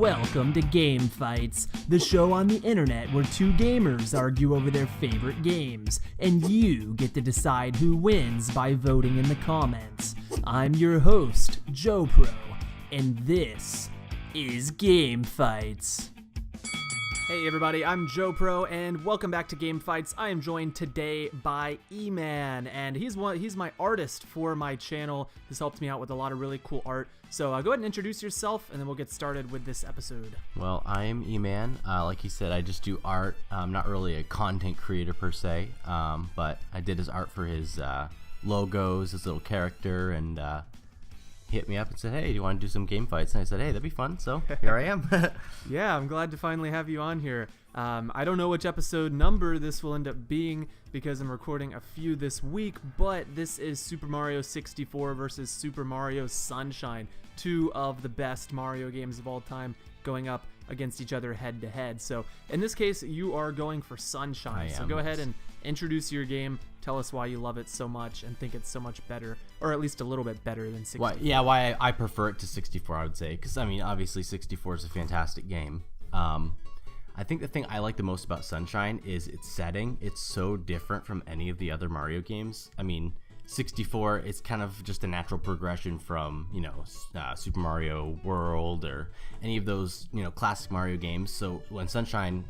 Welcome to GameFights, the show on the internet where two gamers argue over their favorite games, and you get to decide who wins by voting in the comments. I'm your host, JoPro, and this is GameFights. Hey everybody, I'm JoPro, and welcome back to GameFights. I am joined today by E-Man, and he's my artist for my channel. He's helped me out with a lot of really cool art. So go ahead and introduce yourself, and then we'll get started with this episode. Well, I'm E-Man. Like he said, I just do art. I'm not really a content creator per se, but I did his art for his logos, his little character, and he hit me up and said, hey, do you want to do some game fights? And I said, hey, that'd be fun. So here I am. Yeah, I'm glad to finally have you on here. I don't know which episode number this will end up being because I'm recording a few this week, but this is Super Mario 64 versus Super Mario Sunshine, two of the best Mario games of all time going up against each other head to head. So in this case, you are going for Sunshine. So go ahead and introduce your game. Tell us why you love it so much and think it's so much better, or at least a little bit better than 64. Why I prefer it to 64, I would say, because I mean, obviously 64 is a fantastic game. I think the thing I like the most about Sunshine is its setting. It's so different from any of the other Mario games. I mean, 64, it's kind of just a natural progression from, you know, Super Mario World or any of those, you know, classic Mario games. So when Sunshine,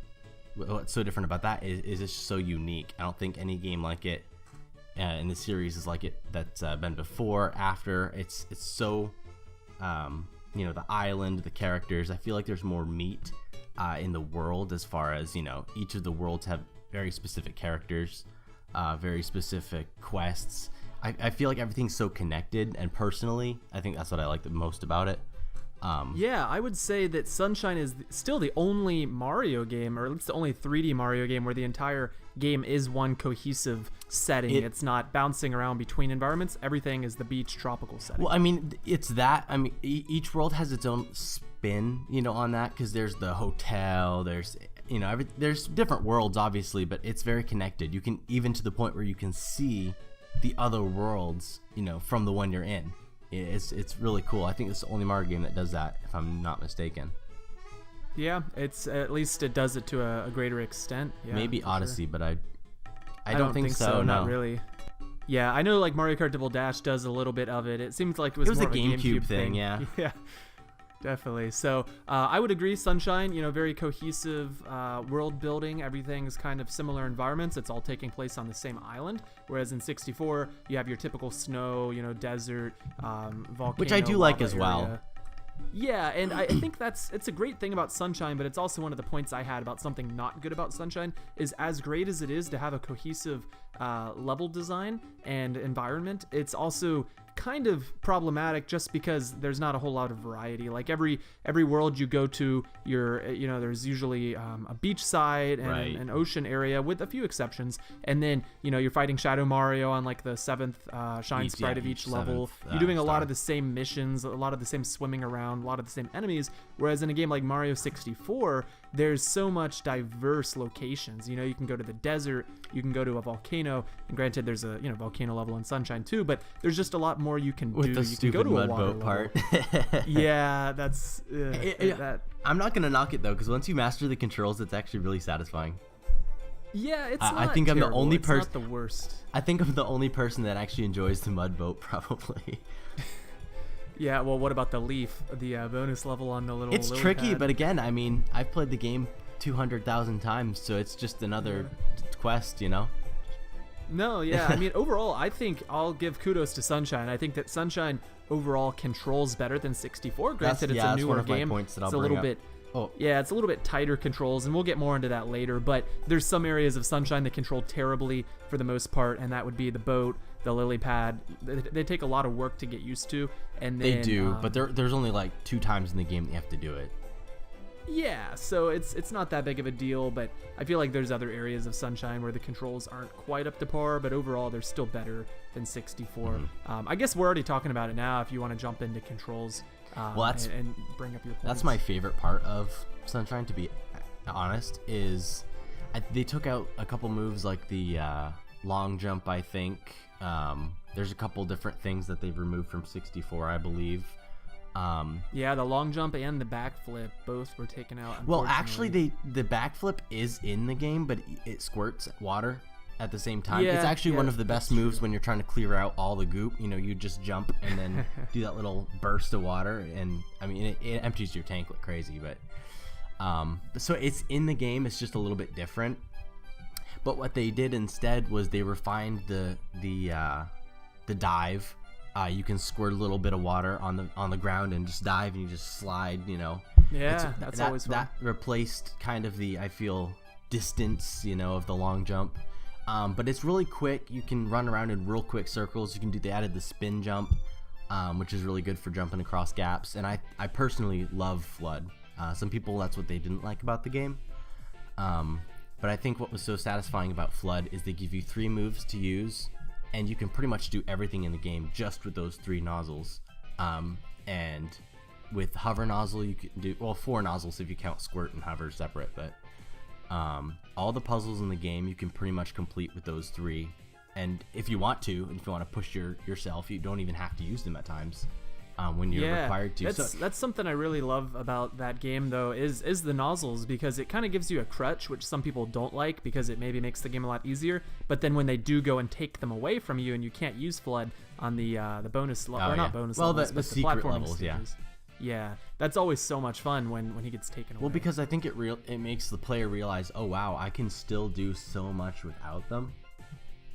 what's so different about that is it's just so unique. I don't think any game like it in the series is like it that's been before, after. It's so, you know, the island, the characters. I feel like there's more meat in the world as far as, you know, each of the worlds have very specific characters, very specific quests. I feel like everything's so connected, and personally, I think that's what I like the most about it. Yeah, I would say that Sunshine is still the only Mario game, or at least the only 3D Mario game, where the entire game is one cohesive setting. It's not bouncing around between environments. Everything is the beach tropical setting. Well, I mean, it's that. I mean, each world has its own spin, you know, on that, because there's the hotel, there's, you know, there's different worlds, obviously, but it's very connected. You can, even to the point where you can see the other worlds, you know, from the one you're in. It's really cool. I think it's the only Mario game that does that, if I'm not mistaken. Yeah, it's at least it does it to a greater extent. Yeah, maybe Odyssey, sure. But I don't think so. No. Not really. Yeah, I know like Mario Kart Double Dash does a little bit of it. It seems like it was more a of a GameCube thing. Yeah. Yeah. Definitely. So I would agree. Sunshine, you know, very cohesive world building. Everything's kind of similar environments. It's all taking place on the same island. Whereas in 64, you have your typical snow, you know, desert, volcano, which I do like as well. Area. Yeah, and I think it's a great thing about Sunshine, but it's also one of the points I had about something not good about Sunshine is as great as it is to have a cohesive level design and environment, it's also kind of problematic just because there's not a whole lot of variety. Like every world you go to, you know, there's usually a beach side and an ocean area with a few exceptions, and then, you know, you're fighting Shadow Mario on like the 7th shine sprite of each level. You're doing a lot of the same missions, a lot of the same swimming around, a lot of the same enemies, whereas in a game like Mario 64, there's so much diverse locations. You know, you can go to the desert, you can go to a volcano, and granted there's a, you know, volcano level in Sunshine too, but there's just a lot more you can do. The you can go to a water boat part. Yeah, that's that. I'm not gonna knock it though, because once you master the controls, it's actually really satisfying. Yeah, it's I not think terrible. I'm the only person. It's not the worst. I think I'm the only person that actually enjoys the mud boat, probably. Yeah, well, what about the leaf, the bonus level on the little? It's tricky, but again, I mean, I've played the game 200,000 times, so it's just another quest, you know. No, yeah, I mean, overall, I think I'll give kudos to Sunshine. I think that Sunshine overall controls better than 64. Granted, it's a newer game. It's a little bit. Yeah, it's a little bit tighter controls, and we'll get more into that later. But there's some areas of Sunshine that control terribly for the most part, and that would be the boat, the lily pad. They take a lot of work to get used to, and then, they do. But there's only like 2 times in the game that you have to do it. Yeah, so it's not that big of a deal, but I feel like there's other areas of Sunshine where the controls aren't quite up to par, but overall they're still better than 64. I guess we're already talking about it now if you want to jump into controls and bring up your points. That's my favorite part of Sunshine, to be honest, is they took out a couple moves like the long jump, I think. There's a couple different things that they've removed from 64, I believe. Yeah, the long jump and the backflip both were taken out. Well, actually, the backflip is in the game, but it squirts water at the same time. Yeah, it's actually one of the best moves true. when you're trying to clear out all the goop. You know, you just jump and then do that little burst of water, and I mean, it empties your tank like crazy. But so it's in the game. It's just a little bit different. But what they did instead was they refined the dive. You can squirt a little bit of water on the ground and just dive, and you just slide. You know. Yeah, that's always fun. That replaced kind of the, I feel, distance, you know, of the long jump. But it's really quick. You can run around in real quick circles. You can they added the spin jump, which is really good for jumping across gaps. And I personally love Flood. Some people, that's what they didn't like about the game. But I think what was so satisfying about Flood is they give you 3 moves to use, and you can pretty much do everything in the game just with those 3 nozzles. And with hover nozzle, you can do 4 nozzles if you count squirt and hover separate. But all the puzzles in the game you can pretty much complete with those 3. And if you want to, and if you want to push yourself, you don't even have to use them at times. When you're required to. That's something I really love about that game, though, is the nozzles, because it kind of gives you a crutch, which some people don't like because it maybe makes the game a lot easier. But then when they do go and take them away from you and you can't use Flood on the bonus level, not bonus levels, the secret levels, stages. Yeah, that's always so much fun when he gets taken away. Well, because I think it makes the player realize, oh wow, I can still do so much without them.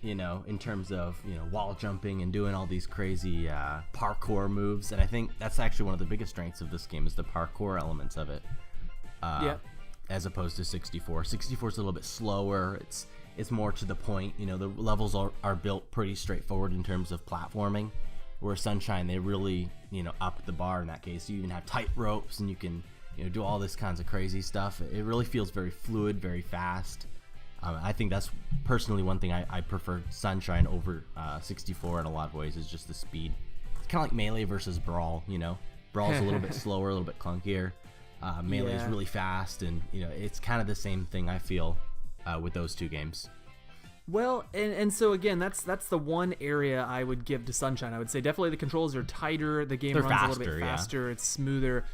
You know, in terms of, you know, wall jumping and doing all these crazy parkour moves. And I think that's actually one of the biggest strengths of this game is the parkour elements of it. As opposed to 64. 64 is a little bit slower. It's more to the point. You know, the levels are built pretty straightforward in terms of platforming. Where Sunshine, they really, you know, up the bar in that case. You even have tight ropes and you can, you know, do all this kinds of crazy stuff. It really feels very fluid, very fast. I think that's personally one thing I prefer Sunshine over 64 in a lot of ways, is just the speed. It's kind of like Melee versus Brawl, you know. Brawl's a little bit slower, a little bit clunkier. Melee is really fast, and, you know, it's kind of the same thing I feel with those 2 games. Well, and so again, that's the one area I would give to Sunshine. I would say definitely the controls are tighter, the game runs a little bit faster, it's smoother.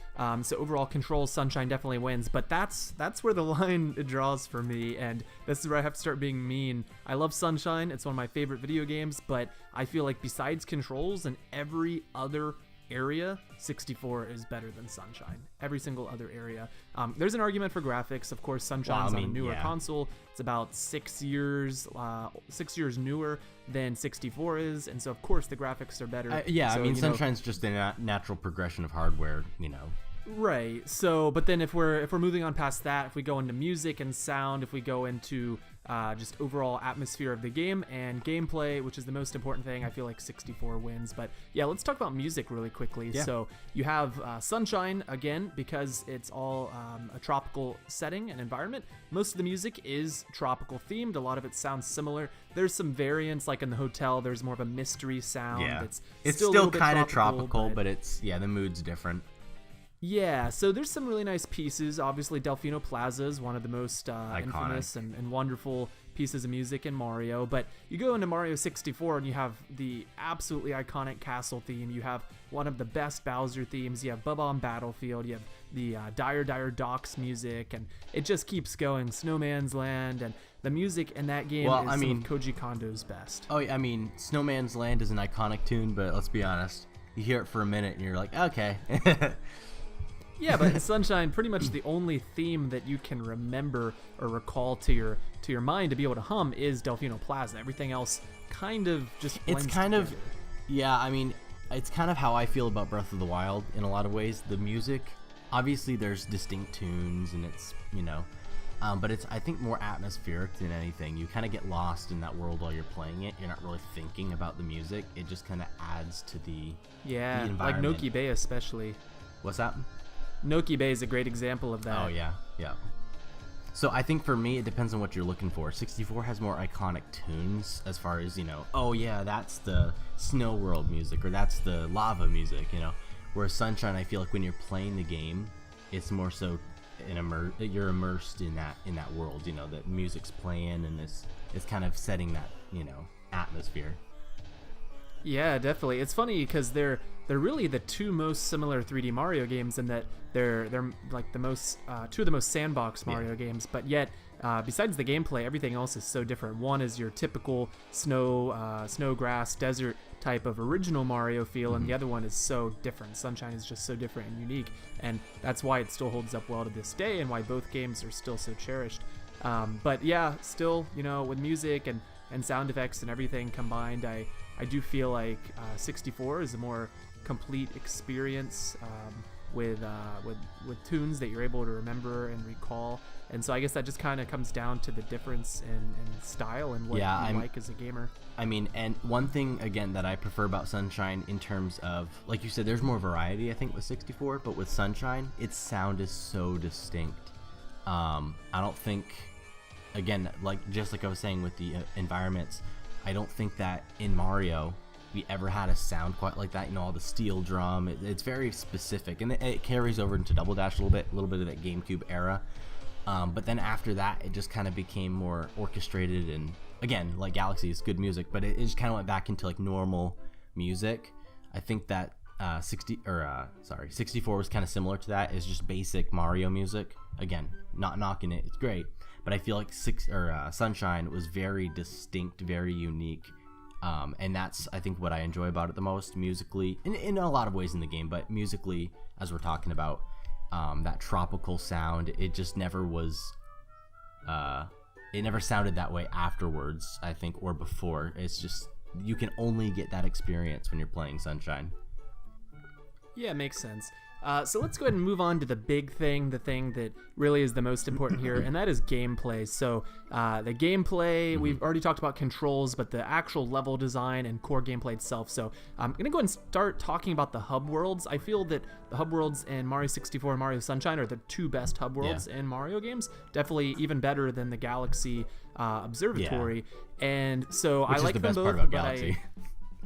So overall control, Sunshine definitely wins. But that's where the line draws for me, and this is where I have to start being mean. I love Sunshine, it's one of my favorite video games, but I feel like besides controls and every other area, 64 is better than Sunshine. Every single other area. There's an argument for graphics. Of course, Sunshine's on a newer console. It's about 6 years newer than 64 is, and so of course the graphics are better. I mean, Sunshine's just a natural progression of hardware, you know. Right. So, but then if we're moving on past that, if we go into music and sound, if we go into just overall atmosphere of the game and gameplay, which is the most important thing, I feel like 64 wins. But yeah, let's talk about music really quickly. Yeah. So you have Sunshine, again, because it's all a tropical setting and environment. Most of the music is tropical themed. A lot of it sounds similar. There's some variants, like in the hotel, there's more of a mystery sound. Yeah. It's still kind of tropical, but it's, the mood's different. Yeah, so there's some really nice pieces. Obviously, Delfino Plaza is one of the most infamous and wonderful pieces of music in Mario. But you go into Mario 64 and you have the absolutely iconic castle theme. You have one of the best Bowser themes. You have Bubba on Battlefield. You have the Dire Dire Docks music. And it just keeps going. Snowman's Land. And the music in that game is some of Koji Kondo's best. Oh, I mean, Snowman's Land is an iconic tune, but let's be honest. You hear it for a minute and you're like, okay. Yeah, but in Sunshine, pretty much the only theme that you can remember or recall to your mind to be able to hum is Delfino Plaza. Everything else kind of just blends together. I mean, it's kind of how I feel about Breath of the Wild in a lot of ways. The music, obviously there's distinct tunes and it's, but it's, I think, more atmospheric than anything. You kind of get lost in that world while you're playing it. You're not really thinking about the music. It just kind of adds to the environment. Like Noki Bay especially. What's that? Noki Bay is a great example of that. Oh, yeah. So I think for me, it depends on what you're looking for. 64 has more iconic tunes as far as, that's the Snow World music or that's the lava music, Whereas Sunshine, I feel like when you're playing the game, it's more so you're immersed in that world, that music's playing and it's kind of setting that, atmosphere. Yeah, definitely. It's funny because they're really the two most similar 3D Mario games in that they're like the most two of the most sandbox Mario games, but yet besides the gameplay, everything else is so different. One is your typical snow grass desert type of original Mario feel, and the other one is so different. Sunshine is just so different and unique, and that's why it still holds up well to this day, and why both games are still so cherished. But yeah, still, with music and sound effects and everything combined, I do feel like 64 is a more complete experience with tunes that you're able to remember and recall. And so I guess that just kind of comes down to the difference in style and what you like as a gamer. I mean, and one thing, again, that I prefer about Sunshine in terms of, like you said, there's more variety, I think, with 64, but with Sunshine, its sound is so distinct. I don't think, again, just like I was saying with the environments, I don't think that in Mario we ever had a sound quite like that. All the steel drum, it's very specific, and it carries over into Double Dash a little bit of that GameCube era. But then after that, it just kind of became more orchestrated, and again, like Galaxy is good music, but it just kind of went back into like normal music. I think that 64 was kind of similar to that. It's just basic Mario music. Again, not knocking it, it's great, but I feel like Sunshine was very distinct, very unique, and that's, I think, what I enjoy about it the most musically, in a lot of ways in the game, but musically, as we're talking about, that tropical sound, it just never was, it never sounded that way afterwards, I think, or before. It's just, you can only get that experience when you're playing Sunshine. Yeah, makes sense. So let's go ahead and move on to the big thing, the thing that really is the most important here, and that is gameplay. So the gameplay, we've already talked about controls, but the actual level design and core gameplay itself. So I'm going to go ahead and start talking about the hub worlds. I feel that the hub worlds in Mario 64 and Mario Sunshine are the two best hub worlds in Mario games. Definitely even better than the Galaxy Observatory. Yeah. And so I like them both. Part about Galaxy.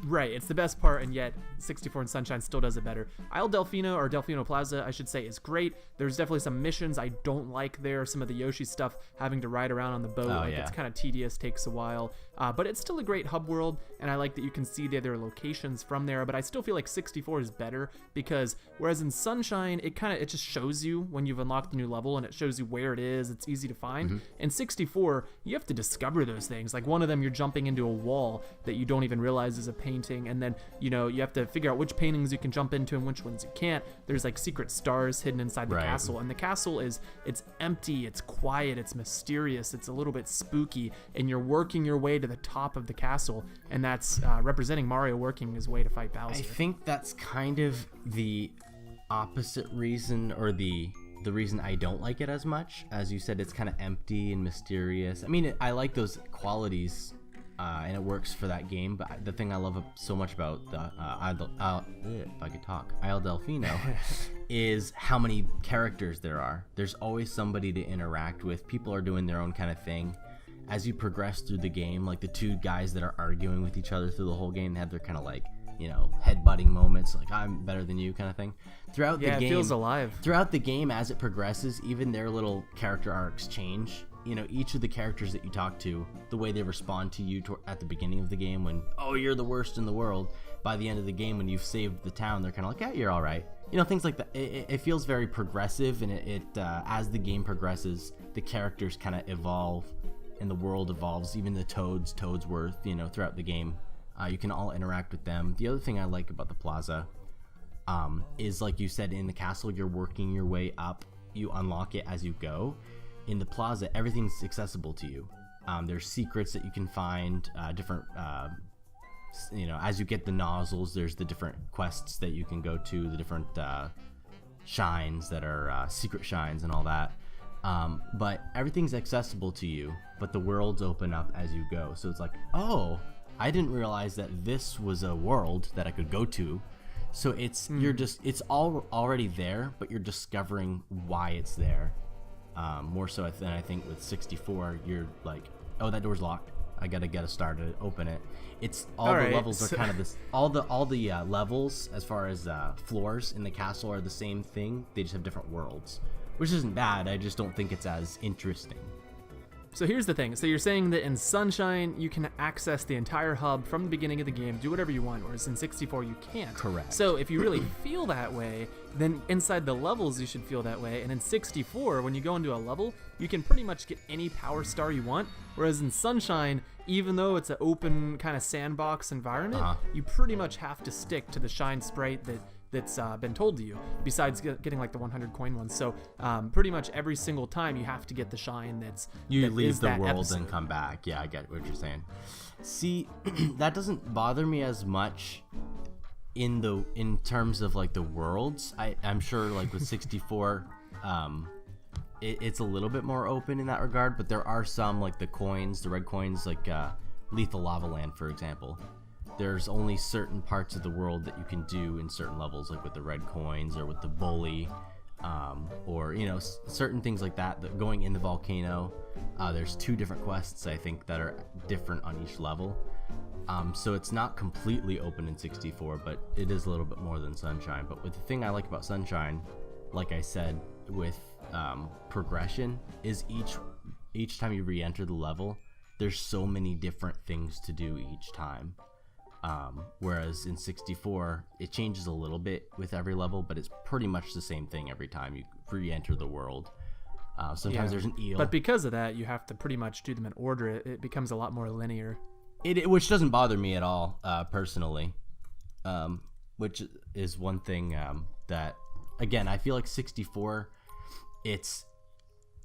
Right, it's the best part, and yet 64 and Sunshine still does it better. Isle Delfino, or Delfino Plaza, I should say, is great. There's definitely some missions I don't like there. Some of the Yoshi stuff, having to ride around on the boat, it's kind of tedious, takes a while. But it's still a great hub world, and I like that you can see the other locations from there. But I still feel like 64 is better, because whereas in Sunshine, it just shows you when you've unlocked the new level, and it shows you where it is. It's easy to find. In 64, you have to discover those things. Like one of them, you're jumping into a wall that you don't even realize is a painting, and then you have to figure out which paintings you can jump into and which ones you can't. There's like secret stars hidden inside the castle, and the castle it's empty, it's quiet, it's mysterious, it's a little bit spooky, and you're working your way to the top of the castle, and that's representing Mario working his way to fight Bowser. I think that's kind of the opposite reason, or the reason I don't like it as much. As you said, it's kind of empty and mysterious. I mean, I like those qualities, and it works for that game, but the thing I love so much about the Isle Delfino is how many characters there are. There's always somebody to interact with. People are doing their own kind of thing. As you progress through the game, like the two guys that are arguing with each other through the whole game, they have their kind of like, head-butting moments, like I'm better than you kind of thing. Throughout the game, it feels alive. Throughout the game, as it progresses, even their little character arcs change. Each of the characters that you talk to, the way they respond to you at the beginning of the game when, you're the worst in the world, by the end of the game when you've saved the town, they're kind of like, yeah, you're all right. Things like that. It feels very progressive, and it as the game progresses, the characters kind of evolve, and the world evolves. Even the Toadsworth, throughout the game, you can all interact with them. The other thing I like about the plaza is, like you said, in the castle, you're working your way up. You unlock it as you go. In the plaza, everything's accessible to you. There's secrets that you can find, different, as you get the nozzles, there's the different quests that you can go to, the different shines that are secret shines and all that. But everything's accessible to you, but the worlds open up as you go. So it's like, I didn't realize that this was a world that I could go to. So it's it's all already there, but you're discovering why it's there. More so than I think with 64, you're like, that door's locked. I gotta get a star to open it. It's all the levels are kind of this. All the levels, as far as floors in the castle, are the same thing. They just have different worlds, which isn't bad. I just don't think it's as interesting. So here's the thing. So you're saying that in Sunshine, you can access the entire hub from the beginning of the game, do whatever you want, whereas in 64, you can't. Correct. So if you really feel that way, then inside the levels, you should feel that way. And in 64, when you go into a level, you can pretty much get any power star you want, whereas in Sunshine, even though it's an open kind of sandbox environment, you pretty much have to stick to the shine sprite that's been told to you, besides getting like the 100 coin ones. So pretty much every single time you have to get the shine you leave the world episode. and come back. Yeah, I get what you're saying. See, that doesn't bother me as much in terms of like the worlds. I'm sure like with 64 it's a little bit more open in that regard, but there are some like the red coins, like Lethal Lava Land, for example. There's only certain parts of the world that you can do in certain levels, like with the red coins or with the bully, or certain things like that going in the volcano. There's 2 different quests, I think, that are different on each level. So it's not completely open in 64, but it is a little bit more than Sunshine. But with the thing I like about Sunshine, like I said, with progression, is each time you re-enter the level, there's so many different things to do each time. Whereas in 64, it changes a little bit with every level, but it's pretty much the same thing every time you re-enter the world. Sometimes there's an eel. But because of that, you have to pretty much do them in order. It becomes a lot more linear. Which doesn't bother me at all, personally. Which is one thing that, again, I feel like 64,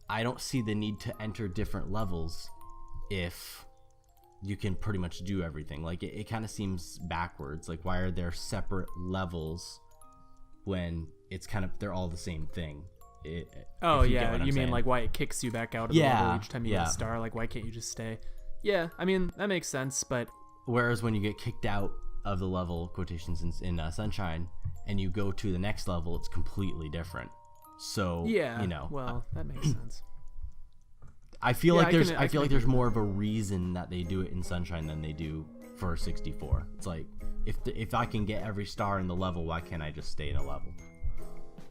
I don't see the need to enter different levels if you can pretty much do everything. Like it kind of seems backwards. Like, why are there separate levels when they're all the same thing? You mean like why it kicks you back out of the level each time you get a star? Like, why can't you just stay? Yeah, I mean, that makes sense, but whereas when you get kicked out of the level, quotations, in Sunshine, and you go to the next level, it's completely different. So well, that makes sense. I feel like there's more of a reason that they do it in Sunshine than they do for 64. It's like, if I can get every star in the level, why can't I just stay in a level?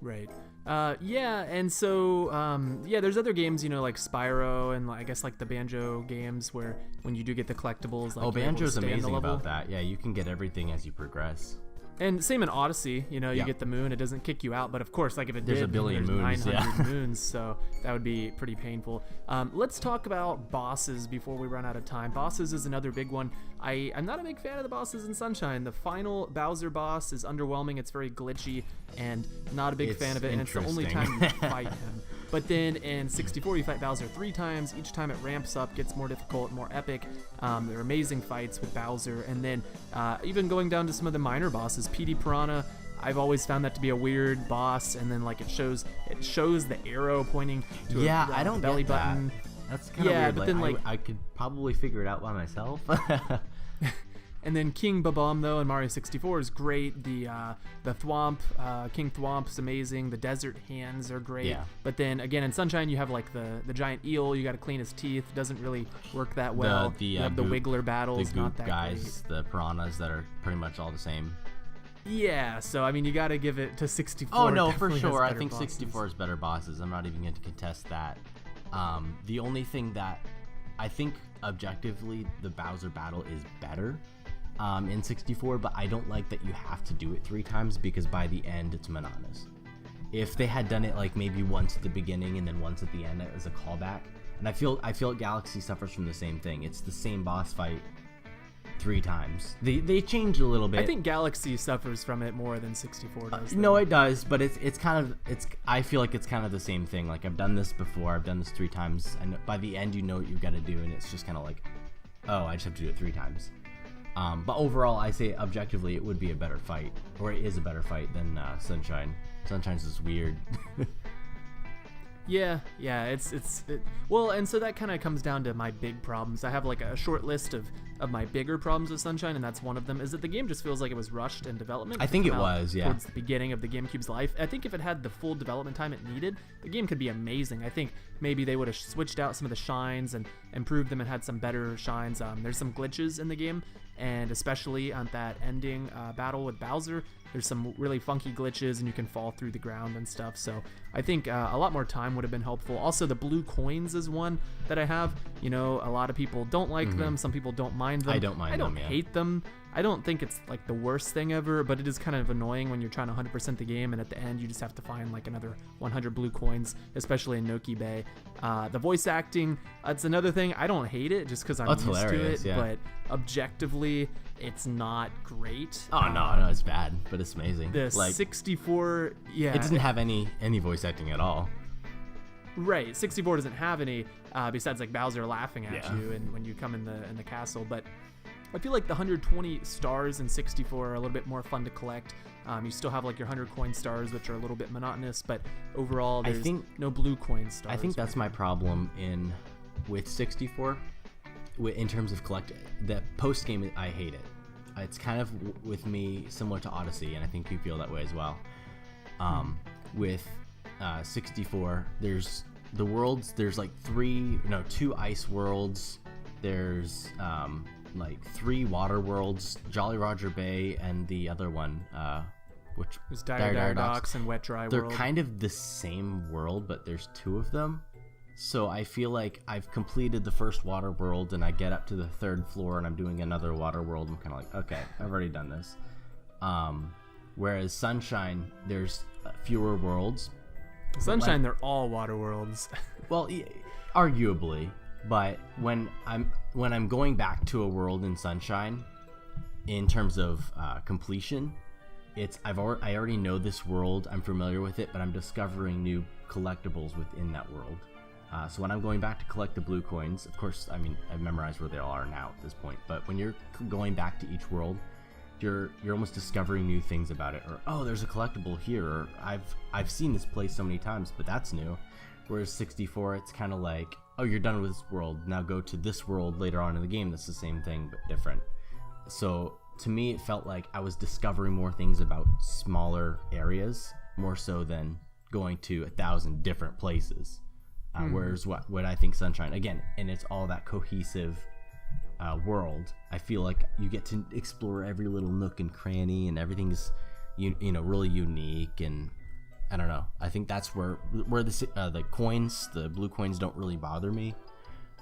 Right. And so there's other games, like Spyro and I guess like the Banjo games where when you do get the collectibles, like Banjo's amazing about that. Yeah, you can get everything as you progress. And same in Odyssey, you get the moon, it doesn't kick you out, but of course, like if it there's did, a billion there's moons, 900 moons, so that would be pretty painful. Let's talk about bosses before we run out of time. Bosses is another big one. I'm not a big fan of the bosses in Sunshine. The final Bowser boss is underwhelming. It's very glitchy, and not a big fan of it, and it's the only time you fight him. But then in 64, you fight Bowser 3 times. Each time it ramps up, gets more difficult, more epic. There are amazing fights with Bowser. And then even going down to some of the minor bosses, PD Piranha, I've always found that to be a weird boss. And then like it shows the arrow pointing to I don't belly get that. button. That's kind of weird. But then I could probably figure it out by myself. And then King Babam, though, in Mario 64 is great. The Thwomp, King Thwomp's amazing. The Desert Hands are great. Yeah. But then, again, in Sunshine, you have, like, the giant eel. You got to clean his teeth. Doesn't really work that well. You have the Wiggler battles. The not goop that guys, great. the piranhas that are pretty much all the same. Yeah, so, I mean, you got to give it to 64. Oh, no, for sure. I think bosses. 64 is better bosses. I'm not even going to contest that. The only thing that I think, objectively, the Bowser battle is better in 64, but I don't like that you have to do it 3 times because by the end it's monotonous. If they had done it like maybe once at the beginning and then once at the end as a callback, and I feel Galaxy suffers from the same thing. It's the same boss fight 3 times. They change a little bit. I think Galaxy suffers from it more than 64 does. No, it does, but I feel like it's kind of the same thing. Like, I've done this before. I've done this 3 times, and by the end you know what you've got to do, and it's just kind of like, oh, I just have to do it 3 times. But overall, I say objectively it would be a better fight, or it is a better fight than Sunshine. Sunshine's just weird. Yeah, well, and so that kind of comes down to my big problems. I have like a short list of of my bigger problems with Sunshine, and that's one of them, is that the game just feels like it was rushed in development. I think it was, yeah. Towards the beginning of the GameCube's life. I think if it had the full development time it needed, the game could be amazing. I think maybe they would have switched out some of the shines and improved them and had some better shines. There's some glitches in the game, and especially on that ending battle with Bowser, there's some really funky glitches and you can fall through the ground and stuff. So I think a lot more time would have been helpful. Also, the blue coins is one that I have. You know, a lot of people don't like them. Some people don't mind them. I don't mind them. I don't hate them. I don't think it's like the worst thing ever, but it is kind of annoying when you're trying to 100% the game and at the end you just have to find like another 100 blue coins, especially in Noki Bay. The voice acting, it's another thing. I don't hate it just because I'm used to it, but objectively, it's not great. Oh no, it's bad, but it's amazing. The 64, yeah, it doesn't have any voice acting at all. Right, 64 doesn't have any besides like Bowser laughing at you and when you come in the castle, but I feel like the 120 stars in 64 are a little bit more fun to collect. You still have like your 100 coin stars, which are a little bit monotonous, but overall there's no blue coin stars. I think that's my problem with 64. In terms of collecting, the post game, I hate it. It's kind of with me similar to Odyssey, and I think you feel that way as well. With 64, there's the worlds. There's like two ice worlds. There's like 3 water worlds, Jolly Roger Bay, and the other one, which is Dire Docks and Wet Dry World. They're kind of the same world, but there's 2 of them. So I feel like I've completed the first water world, and I get up to the 3rd floor, and I'm doing another water world. I'm kind of like, okay, I've already done this. Whereas Sunshine, there's fewer worlds. Sunshine, they're all water worlds. Well, arguably. But when I'm going back to a world in Sunshine, in terms of completion, I already know this world, I'm familiar with it, but I'm discovering new collectibles within that world. So when I'm going back to collect the blue coins, of course, I mean, I've memorized where they all are now at this point. But when you're going back to each world, you're almost discovering new things about it, or oh, there's a collectible here, or I've seen this place so many times, but that's new. Whereas 64, it's kind of like, oh, you're done with this world, now go to this world later on in the game that's the same thing but different. So to me, it felt like I was discovering more things about smaller areas, more so than going to 1,000 different places. Whereas what I think Sunshine, again, and it's all that cohesive world, I feel like you get to explore every little nook and cranny, and everything's really unique. And I don't know, I think that's where the coins, the blue coins, don't really bother me,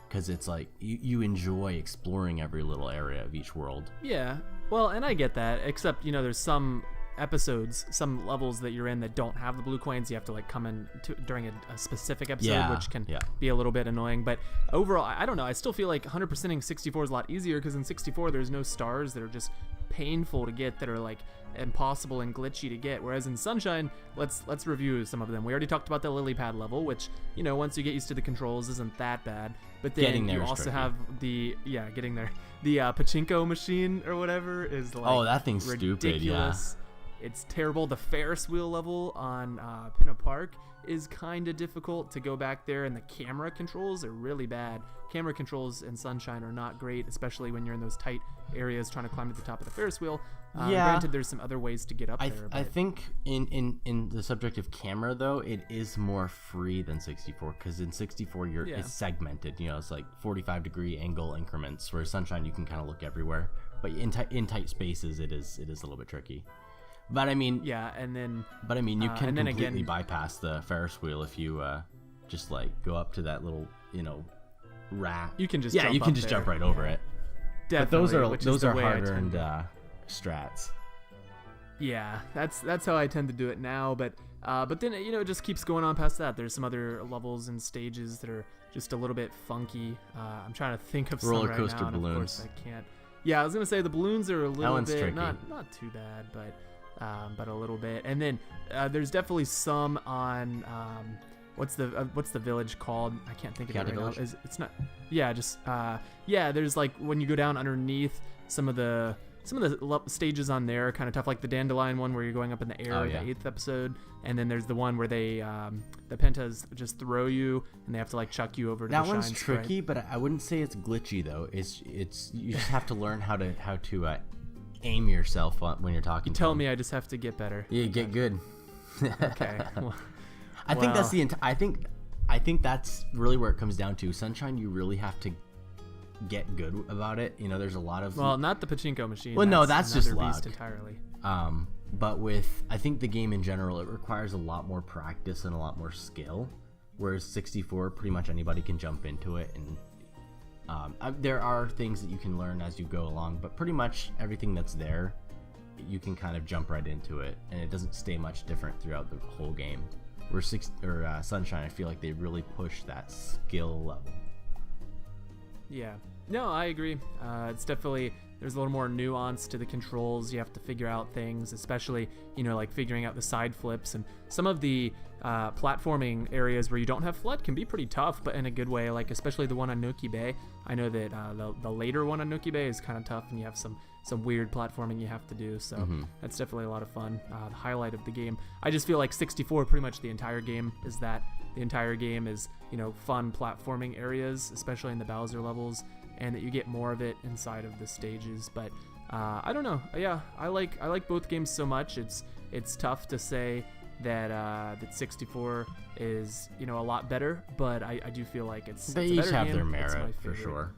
because it's like you enjoy exploring every little area of each world. Yeah, well, and I get that, except there's some episodes, some levels that you're in that don't have the blue coins. You have to like come in during a specific episode, which can be a little bit annoying. But overall, I don't know, I still feel like 100%ing 64 is a lot easier, because in 64 there's no stars that are just painful to get, that are like impossible and glitchy to get, whereas in Sunshine, let's review some of them. We already talked about the lily pad level, which once you get used to the controls isn't that bad, but then you also have the getting there, the pachinko machine or whatever is like, that thing's ridiculous. Stupid. It's terrible. The Ferris wheel level on Pinna Park is kind of difficult to go back there, and the camera controls are really bad. Camera controls in Sunshine are not great, especially when you're in those tight areas trying to climb to the top of the Ferris wheel. Granted, there's some other ways to get up there. I think in the subject of camera, though, it is more free than 64, because in 64 it's segmented. It's like 45-degree angle increments, whereas Sunshine you can kind of look everywhere. But in tight spaces, it is a little bit tricky. But I mean, you can completely bypass the Ferris wheel if you just like go up to that little rack. You can just jump right over it. Definitely, but those are hard-earned strats. Yeah, that's how I tend to do it now. But then it just keeps going on past that. There's some other levels and stages that are just a little bit funky. I'm trying to think of roller some right coaster now, balloons. And of course I can't. Yeah, I was gonna say the balloons are a little bit tricky. not too bad, but a little bit. And then there's definitely some on what's the village called? I can't think of it right now. It's not. Yeah, just there's like when you go down underneath some of the some of the stages on there are kind of tough, like the dandelion one where you're going up in the air, yeah. the 8th episode, and then there's the one where they the pentas just throw you and they have to like chuck you over to that the one's shine tricky, sprite. but I wouldn't say it's glitchy though. It's you just have to learn how to aim yourself when you're talking. Tell me I just have to get better. Yeah, get good. Okay. Well, I think that's I think that's really where it comes down to. Sunshine, you really have to get good about it. You know, there's a lot of not the pachinko machine. Well, no, that's just another luck. beast entirely. But I think the game in general, it requires a lot more practice and a lot more skill. Whereas 64, pretty much anybody can jump into it, and there are things that you can learn as you go along. But pretty much everything that's there, you can kind of jump right into it, and it doesn't stay much different throughout the whole game. Where Sunshine, I feel like they really push that skill level. Yeah. No, I agree. It's definitely, there's a little more nuance to the controls. You have to figure out things, especially, like figuring out the side flips. And some of the platforming areas where you don't have flood can be pretty tough, but in a good way, like especially the one on Nuki Bay. I know that the later one on Nuki Bay is kind of tough, and you have some weird platforming you have to do. So that's definitely a lot of fun. The highlight of the game. I just feel like 64, pretty much the entire game is that. The entire game is, fun platforming areas, especially in the Bowser levels, and that you get more of it inside of the stages. But I don't know. Yeah, I like both games so much. It's tough to say that 64 is a lot better, but I do feel like it's they a each better have game. their It's merit my for favorite. sure.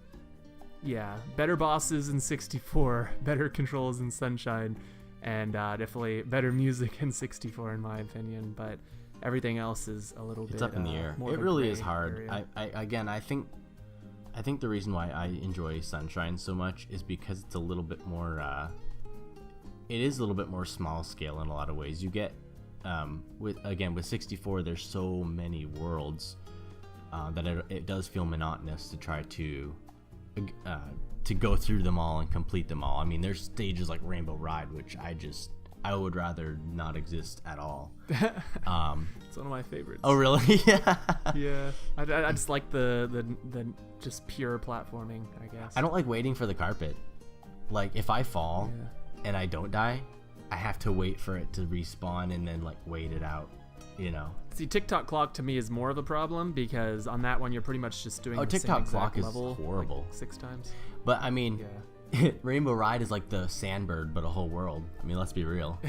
Yeah, better bosses in 64, better controls in Sunshine, and definitely better music in 64 in my opinion. But everything else is a little bit. It's up in the air. More It of a really gray is hard. area. I think the reason why I enjoy Sunshine so much is because it's a little bit more. It is a little bit more small scale in a lot of ways. You get with 64, there's so many worlds that it does feel monotonous to try to go through them all and complete them all. I mean, there's stages like Rainbow Ride, which I would rather not exist at all. It's one of my favorites. Oh, really? Yeah. Yeah. I just like the just pure platforming, I guess. I don't like waiting for the carpet. Like, if I fall and I don't die, I have to wait for it to respawn and then, like, wait it out, See, TikTok clock to me is more of a problem because on that one you're pretty much just doing the TikTok same exact clock is level horrible. like 6 times. But, I mean, Yeah. Rainbow Ride is like the Sandbird, but a whole world. I mean, let's be real.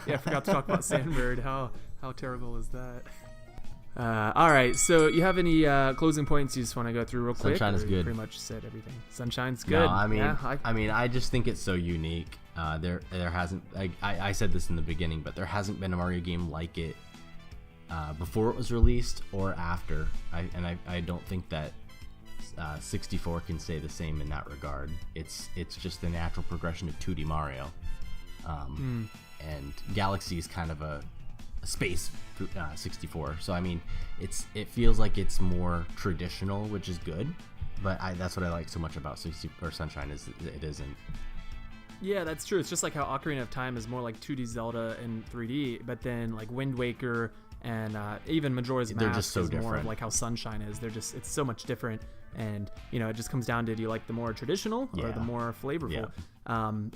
Yeah, I forgot to talk about Sandbird. How terrible is that? All right, so you have any closing points you just want to go through real quick? Sunshine is or you good. Pretty much said everything. Sunshine's good. No, I mean, yeah, I just think it's so unique. There hasn't. I said this in the beginning, but there hasn't been a Mario game like it before it was released or after. I don't think that 64 can say the same in that regard. It's just the natural progression of 2D Mario, and Galaxy is kind of a space 64. So I mean, it feels like it's more traditional, which is good. But that's what I like so much about Sunshine is it isn't. Yeah, that's true. It's just like how Ocarina of Time is more like 2D Zelda in 3D, but then like Wind Waker and even Majora's They're Mask just so is more of different. like how Sunshine is. It's so much different, and it just comes down to, do you like the more traditional or Yeah. the more flavorful? Yeah.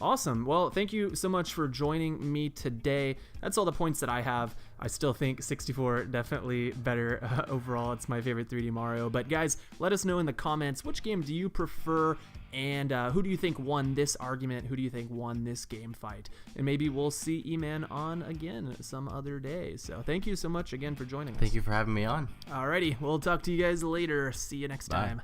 Awesome. Well, thank you so much for joining me today. That's all the points that I have. I still think 64 definitely better overall. It's my favorite 3D Mario. But guys, let us know in the comments, which game do you prefer, and who do you think won this argument? Who do you think won this game fight? And maybe we'll see E-Man on again some other day. So thank you so much again for joining us. Thank you for having me on. Alrighty, we'll talk to you guys later. See you next Bye. time.